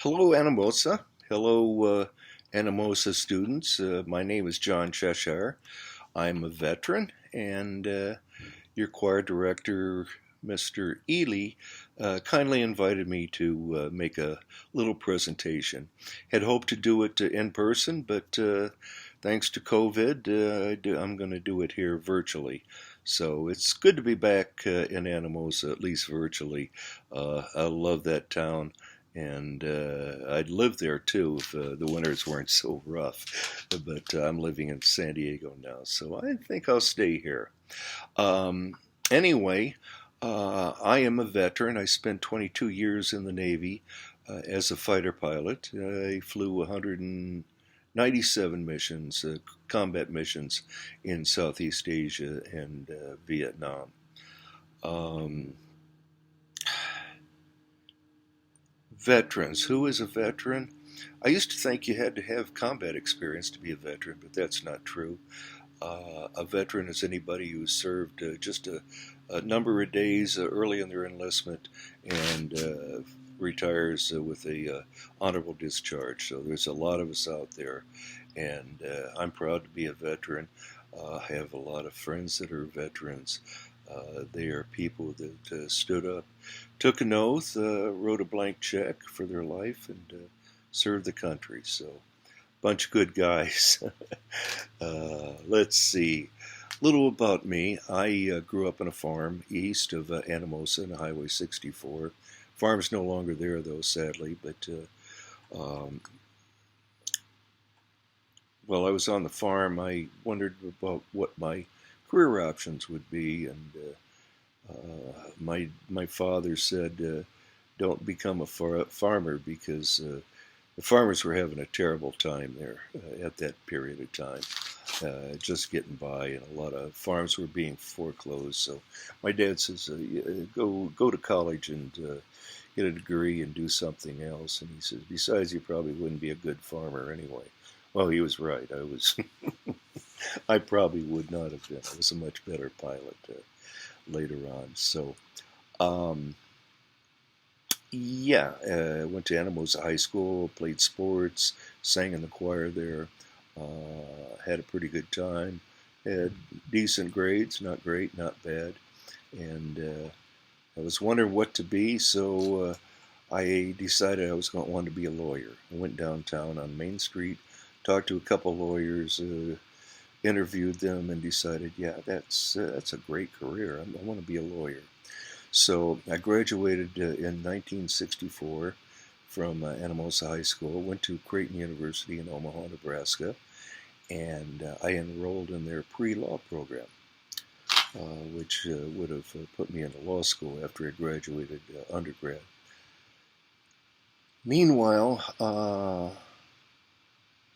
Hello, Anamosa. Hello, Anamosa students. My name is John Cheshire. I'm a veteran, and your choir director, Mr. Ely, kindly invited me to make a little presentation. Had hoped to do it in person, but thanks to COVID, I'm going to do it here virtually. So it's good to be back in Anamosa, at least virtually. I love that town. And I'd live there too if the winters weren't so rough. But I'm living in San Diego now, so I think I'll stay here. Um, anyway, I am a veteran. I spent 22 years in the Navy as a fighter pilot. I flew 197 missions, combat missions in Southeast Asia and Vietnam. Um, Veterans. Who is a veteran? I used to think you had to have combat experience to be a veteran, but that's not true. A veteran is anybody who served just a number of days early in their enlistment and retires with a honorable discharge. So there's a lot of us out there, and I'm proud to be a veteran. I have a lot of friends that are veterans. They are people that stood up, took an oath, wrote a blank check for their life, and served the country. So, bunch of good guys. Let's see. A little about me. I grew up on a farm east of Anamosa on Highway 64. Farm's no longer there, though, sadly. But um, while I was on the farm, I wondered about what my career options would be, and my father said, "Don't become a farmer because the farmers were having a terrible time there at that period of time, just getting by, and a lot of farms were being foreclosed." So my dad says, "Go to college and get a degree and do something else." And he says, "Besides, you probably wouldn't be a good farmer anyway." Well, he was right. I was. I probably would not have been. I was a much better pilot later on. So, um, yeah, went to Anamosa High School, played sports, sang in the choir there, had a pretty good time, had decent grades, not great, not bad, and I was wondering what to be, so I decided I was going to want to be a lawyer. I went downtown on Main Street, talked to a couple lawyers, interviewed them, and decided, yeah, that's a great career. I want to be a lawyer. So I graduated in 1964 from Anamosa High School, went to Creighton University in Omaha, Nebraska, and I enrolled in their pre-law program, which would have put me into law school after I graduated undergrad. Meanwhile,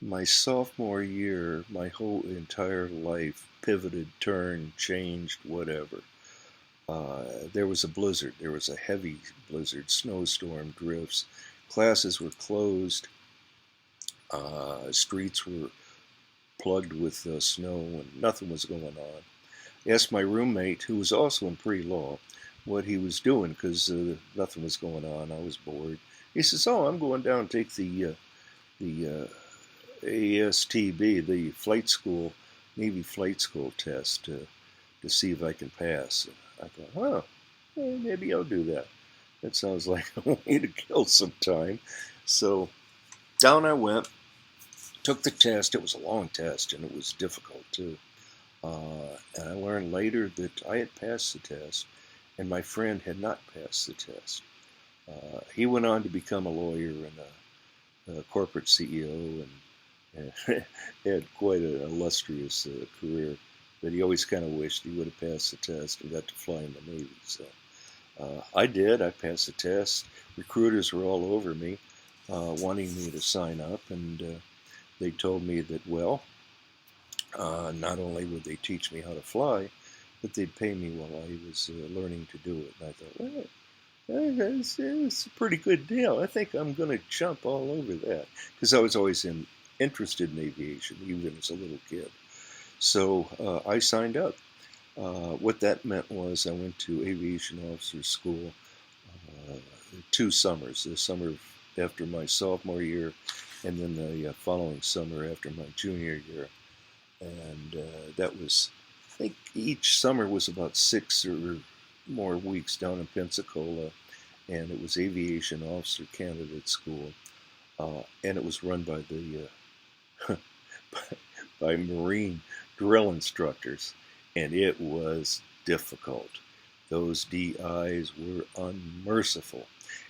my sophomore year, my whole entire life pivoted, turned, changed, whatever. There was a blizzard. There was a heavy blizzard, snowstorm, drifts. Classes were closed. Streets were plugged with snow, and nothing was going on. I asked my roommate, who was also in pre-law, what he was doing because nothing was going on. I was bored. He says, "Oh, I'm going down to take the ASTB, the flight school, Navy flight school test to see if I can pass." I thought, "Huh, maybe I'll do that. That sounds like a way to kill some time." So down I went, took the test. It was a long test, and it was difficult too. And I learned later that I had passed the test, and my friend had not passed the test. He went on to become a lawyer and a corporate CEO, and had quite an illustrious career. But he always kind of wished he would have passed the test and got to fly in the Navy. So I did. I passed the test. Recruiters were all over me, wanting me to sign up, and they told me that, well, not only would they teach me how to fly, but they'd pay me while I was learning to do it. And I thought, well, it's a pretty good deal. I think I'm going to jump all over that because I was always interested in aviation, even as a little kid. So I signed up. What that meant was I went to aviation officer school 2 summers, the summer of after my sophomore year, and then the following summer after my junior year. And that was, I think each summer was about 6 or more weeks down in Pensacola, and it was Aviation Officer Candidate School, and it was run by the by Marine drill instructors, and it was difficult. Those DIs were unmerciful,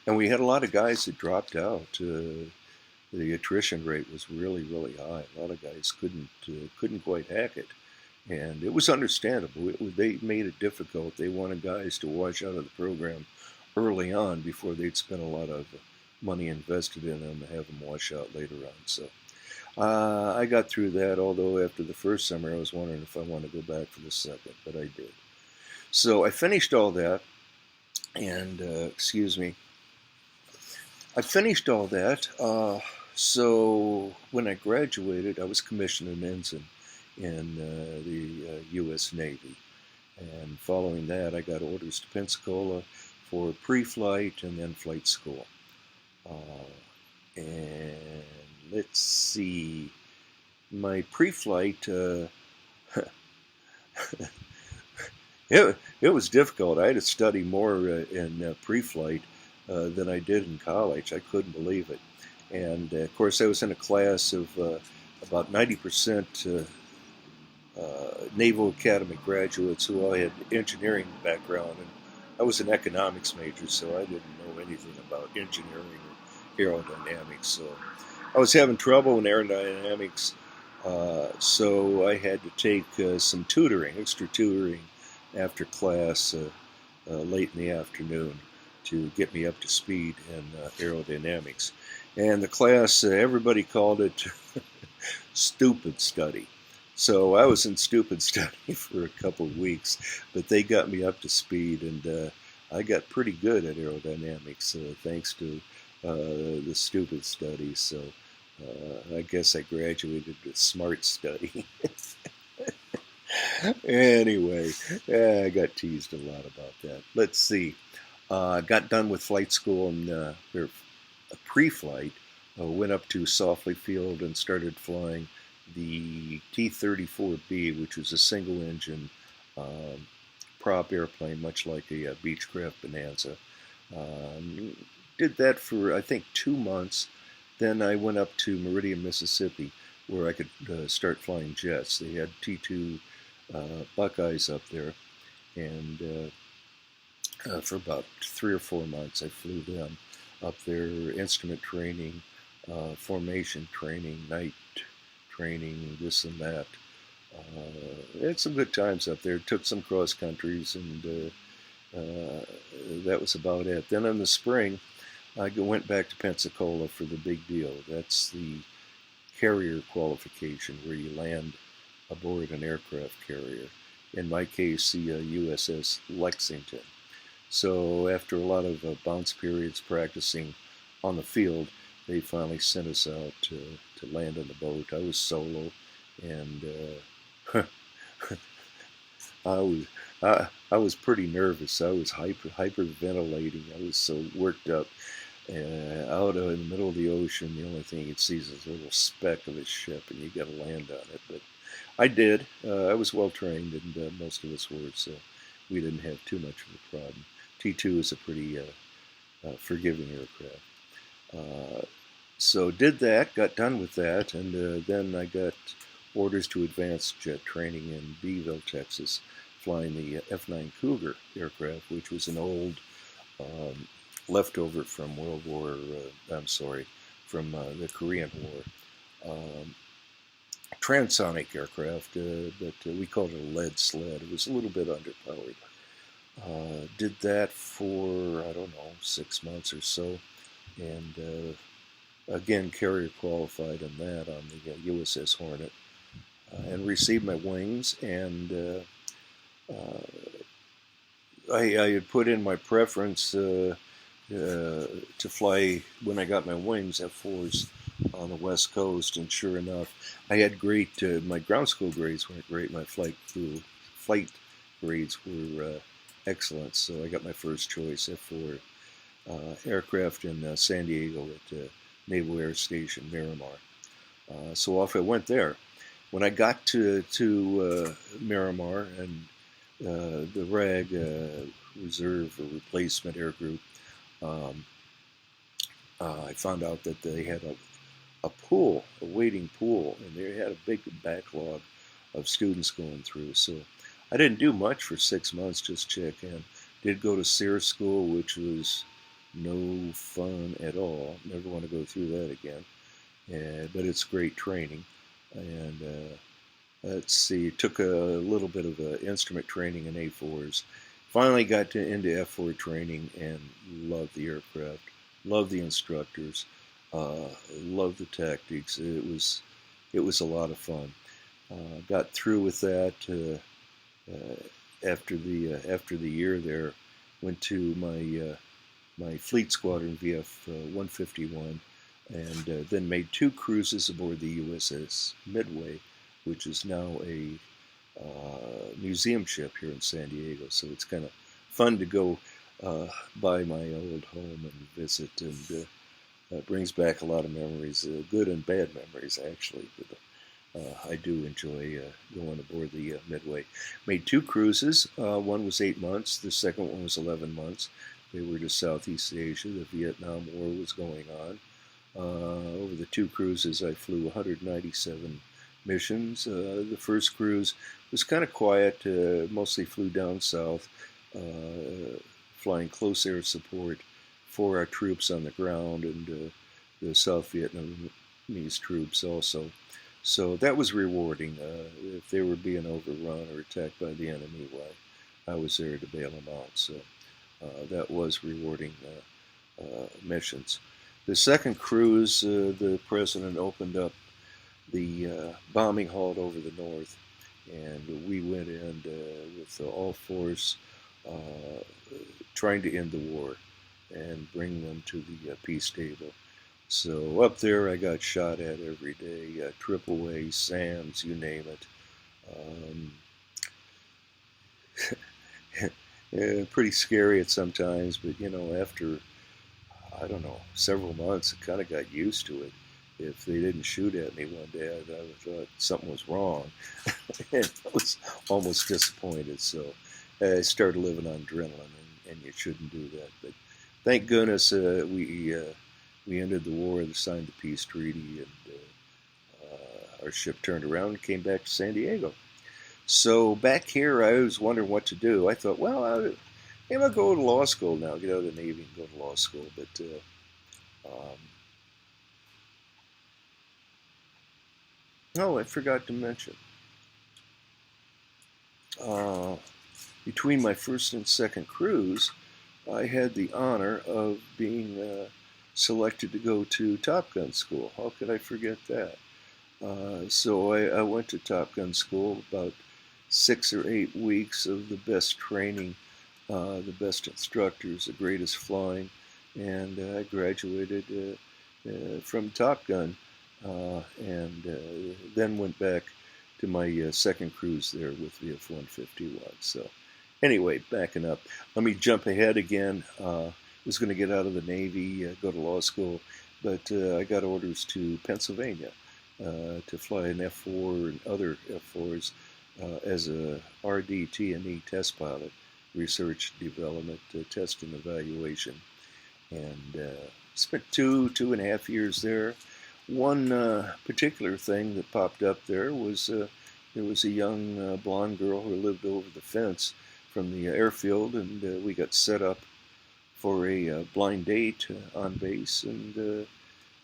and we had a lot of guys that dropped out. The attrition rate was really, really high. A lot of guys couldn't quite hack it, and it was understandable. They made it difficult. They wanted guys to wash out of the program early on before they'd spent a lot of money invested in them and have them wash out later on. So I got through that, although after the first summer I was wondering if I wanted to go back for the second, but I did. So I finished all that, and I finished all that. So when I graduated, I was commissioned an ensign in the U.S. Navy. And following that, I got orders to Pensacola for pre-flight and then flight school. And let's see, my pre-flight, it was difficult. I had to study more in pre-flight than I did in college. I couldn't believe it. And of course, I was in a class of about 90% Naval Academy graduates who all had engineering background, and I was an economics major, so I didn't know anything about engineering or aerodynamics. So I was having trouble in aerodynamics, so I had to take some tutoring, extra tutoring, after class late in the afternoon to get me up to speed in aerodynamics. And the class, everybody called it stupid study. So I was in stupid study for a couple of weeks, but they got me up to speed, and I got pretty good at aerodynamics thanks to the stupid study. So I guess I graduated with smart study. Anyway, I got teased a lot about that. Let's see. Got done with flight school and pre-flight. Went up to Sofley Field and started flying the T-34B, which was a single-engine prop airplane, much like a Beechcraft Bonanza. Did that for, I think, 2 months. Then I went up to Meridian, Mississippi, where I could start flying jets. They had T-2 Buckeyes up there, and for about 3 or 4 months I flew them up there, instrument training, formation training, night training, this and that. Had some good times up there. Took some cross countries, and that was about it. Then in the spring, I went back to Pensacola for the big deal. That's the carrier qualification, where you land aboard an aircraft carrier. In my case, the USS Lexington. So after a lot of bounce periods practicing on the field, they finally sent us out to land on the boat. I was solo, and I was pretty nervous. I was hyperventilating. I was so worked up. Out in the middle of the ocean, the only thing you see is this little speck of a ship, and you got to land on it. But I did. I was well trained, and most of us were, so we didn't have too much of a problem. T2 is a pretty forgiving aircraft. So did that, got done with that, and then I got orders to advanced jet training in Beeville, Texas, flying the F-9 Cougar aircraft, which was an old leftover from from the Korean War. Transonic aircraft, but we called it a lead sled. It was a little bit underpowered. Did that for, 6 months or so, and again, carrier qualified on that on the USS Hornet, and received my wings, and I had put in my preference to fly, when I got my wings, F4s on the West Coast, and sure enough, I had great, my ground school grades weren't great, my flight grades were excellent, so I got my first choice, F4 aircraft in San Diego at Naval Air Station, Miramar. So off I went there. When I got to Miramar and the RAG, Reserve or Replacement Air Group, um, I found out that they had a pool, a waiting pool, and they had a big backlog of students going through. So I didn't do much for 6 months, just check in. Did go to SEER school, which was no fun at all. Never want to go through that again. But it's great training. And let's see, took a little bit of instrument training in A4s. Finally got into F4 training and loved the aircraft, loved the instructors, loved the tactics. It was a lot of fun. Got through with that after the year there. Went to my fleet squadron VF 151, and then made 2 cruises aboard the USS Midway, which is now a museum ship here in San Diego. So it's kind of fun to go by my old home and visit, and brings back a lot of memories, good and bad memories actually. But I do enjoy going aboard the Midway. Made 2 cruises. One was 8 months. The second one was 11 months. They were to Southeast Asia. The Vietnam War was going on. Over the 2 cruises, I flew 197 missions. The first cruise was kind of quiet, mostly flew down south, flying close air support for our troops on the ground and the South Vietnamese troops also. So that was rewarding. If they were being overrun or attacked by the enemy, well, I was there to bail them out. So that was rewarding missions. The second cruise, the president opened up the bombing halt over the north, and we went in with all force, trying to end the war and bring them to the peace table. So up there, I got shot at every day, triple A, SAMs, you name it. Yeah, pretty scary at sometimes, but after, I don't know, several months, I kind of got used to it. If they didn't shoot at me one day, I thought something was wrong, and I was almost disappointed. So I started living on adrenaline, and you shouldn't do that. But thank goodness we ended the war, signed the peace treaty, and our ship turned around and came back to San Diego. So back here, I was wondering what to do. I thought, well, maybe I'll go to law school now, get out of the Navy and go to law school. But I forgot to mention. Between my first and second cruise, I had the honor of being selected to go to Top Gun school. How could I forget that? So I went to Top Gun school, about 6 or 8 weeks of the best training, the best instructors, the greatest flying, and I graduated from Top Gun, and then went back to my second cruise there with VF 151. So anyway, backing up, let me jump ahead again. Was going to get out of the Navy, go to law school, but I got orders to Pennsylvania to fly an F4 and other F4s as a RDT&E test pilot, research, development, test and evaluation, and spent 2.5 years there. One particular thing that popped up there was there was a young blonde girl who lived over the fence from the airfield, and we got set up for a blind date on base, and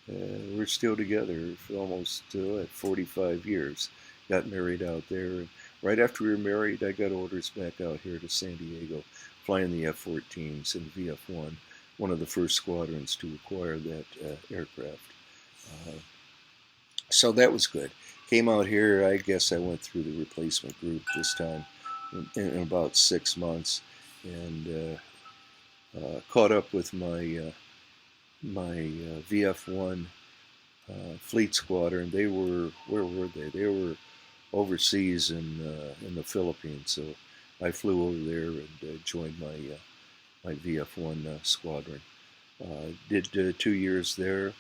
we're still together for almost 45 years. Got married out there, and right after we were married, I got orders back out here to San Diego, flying the F-14s and VF-1, one of the first squadrons to acquire that aircraft. So that was good. Came out here, I guess I went through the replacement group this time in about 6 months, and caught up with my VF-1 fleet squadron. They were, where were they? They were overseas in the Philippines. So I flew over there and joined my VF-1 squadron. Did 2 years there.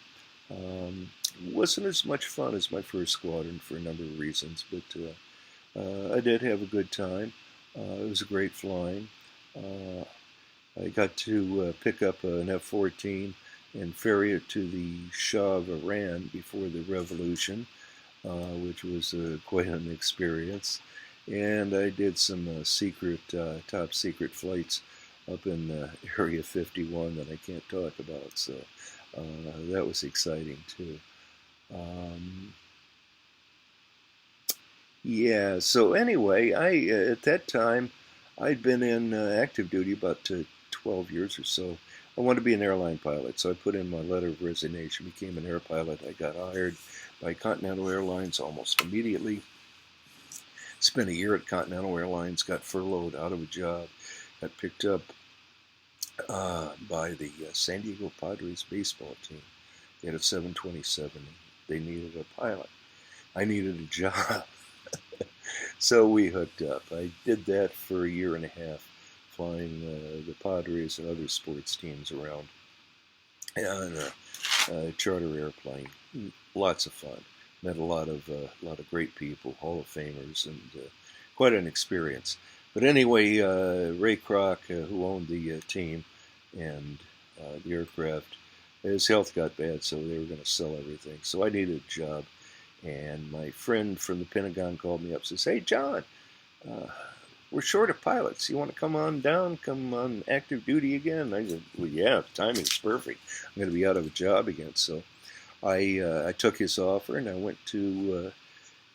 Wasn't as much fun as my first squadron for a number of reasons, but I did have a good time. It was a great flying. Uh, I got to pick up an F-14 and ferry it to the Shah of Iran before the revolution, which was quite an experience. And I did some top secret flights up in Area 51 that I can't talk about. So that was exciting too. Um, yeah. So anyway, I at that time I'd been in active duty about 12 years or so. I wanted to be an airline pilot, so I put in my letter of resignation, became an air pilot. I got hired by Continental Airlines almost immediately. Spent a year at Continental Airlines, got furloughed out of a job, got picked up by the San Diego Padres baseball team. They had a 727. They needed a pilot. I needed a job. So we hooked up. I did that for a year and a half, flying the Padres and other sports teams around on a charter airplane. Lots of fun. Met a lot of great people, Hall of Famers, and quite an experience. But anyway, Ray Kroc, who owned the team and the aircraft, his health got bad, so they were going to sell everything. So I needed a job, and my friend from the Pentagon called me up and says, "Hey, John, uh, we're short of pilots. You want to come on down, come on active duty again?" I said, "Well, yeah, the timing's perfect. I'm going to be out of a job again." So I took his offer and I went to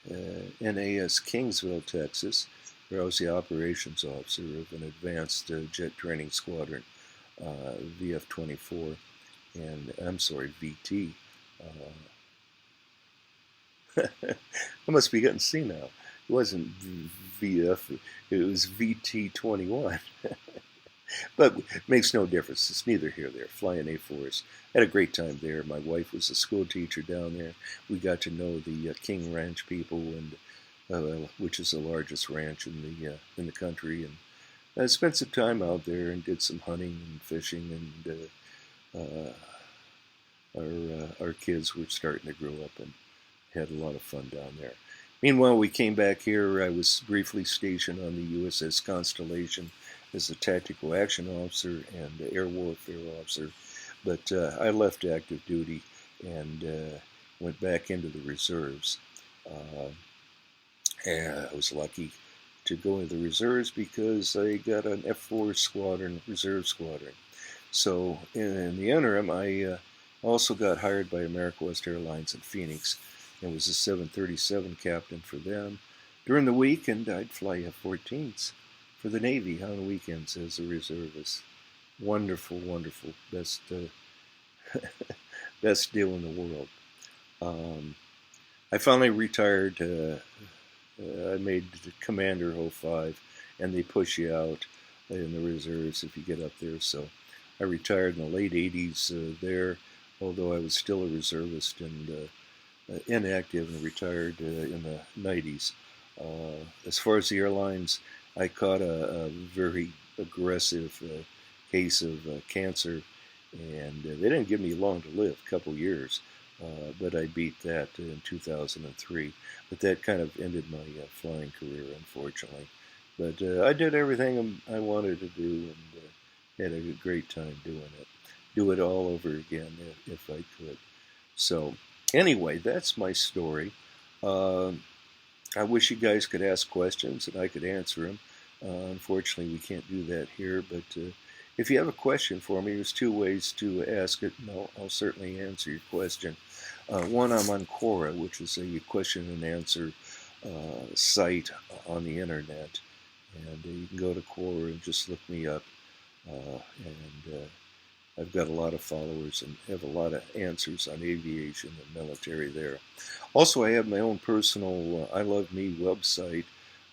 NAS Kingsville, Texas, where I was the operations officer of an advanced jet training squadron, VF-24, and I'm sorry, VT. I must be getting senile. It wasn't VF, it was VT-21. But it makes no difference. It's neither here nor there. Flying A4s. Had a great time there. My wife was a school teacher down there. We got to know the King Ranch people, and which is the largest ranch in the country. And I spent some time out there and did some hunting and fishing. And our kids were starting to grow up and had a lot of fun down there. Meanwhile, we came back here. I was briefly stationed on the USS Constellation as a tactical action officer and air warfare officer, but I left active duty and went back into the reserves. Uh, and I was lucky to go into the reserves because I got an F4 squadron, reserve squadron. So in the interim, I also got hired by America West Airlines in Phoenix and was a 737 captain for them. During the weekend, I'd fly F-14s for the Navy on the weekends as a reservist. Wonderful, wonderful. Best deal in the world. Um, I finally retired. I made Commander 05, and they push you out in the reserves if you get up there. So I retired in the late 80s there, although I was still a reservist and inactive, and retired in the 90s. As far as the airlines, I caught a very aggressive case of cancer, and they didn't give me long to live, a couple years, but I beat that in 2003. But that kind of ended my flying career, unfortunately. But I did everything I wanted to do, and had a great time doing it. Do it all over again if I could. So anyway, that's my story. Uh, I wish you guys could ask questions and I could answer them. Unfortunately, we can't do that here, but if you have a question for me, there's two ways to ask it, and I'll certainly answer your question. One, I'm on Quora, which is a question and answer site on the internet, and you can go to Quora and just look me up, and I've got a lot of followers and have a lot of answers on aviation and military there. Also, I have my own personal I Love Me website,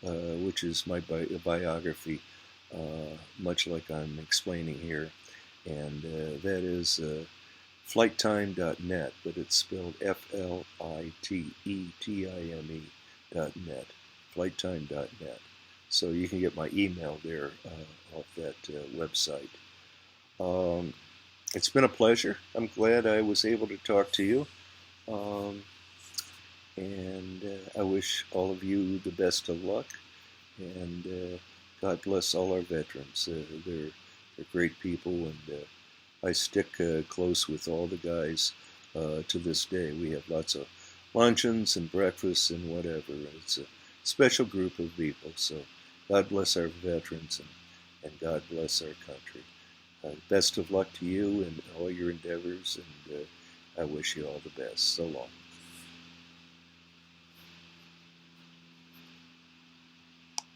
which is my biography, much like I'm explaining here. And that is flighttime.net, but it's spelled FLITETIME.net, flighttime.net. So you can get my email there off that website. Um, It's been a pleasure. I'm glad I was able to talk to you. Um, and I wish all of you the best of luck. And God bless all our veterans. They're great people, and I stick close with all the guys to this day. We have lots of luncheons and breakfasts and whatever. It's a special group of people. So God bless our veterans, and God bless our country. Best of luck to you and all your endeavors, and I wish you all the best. So long.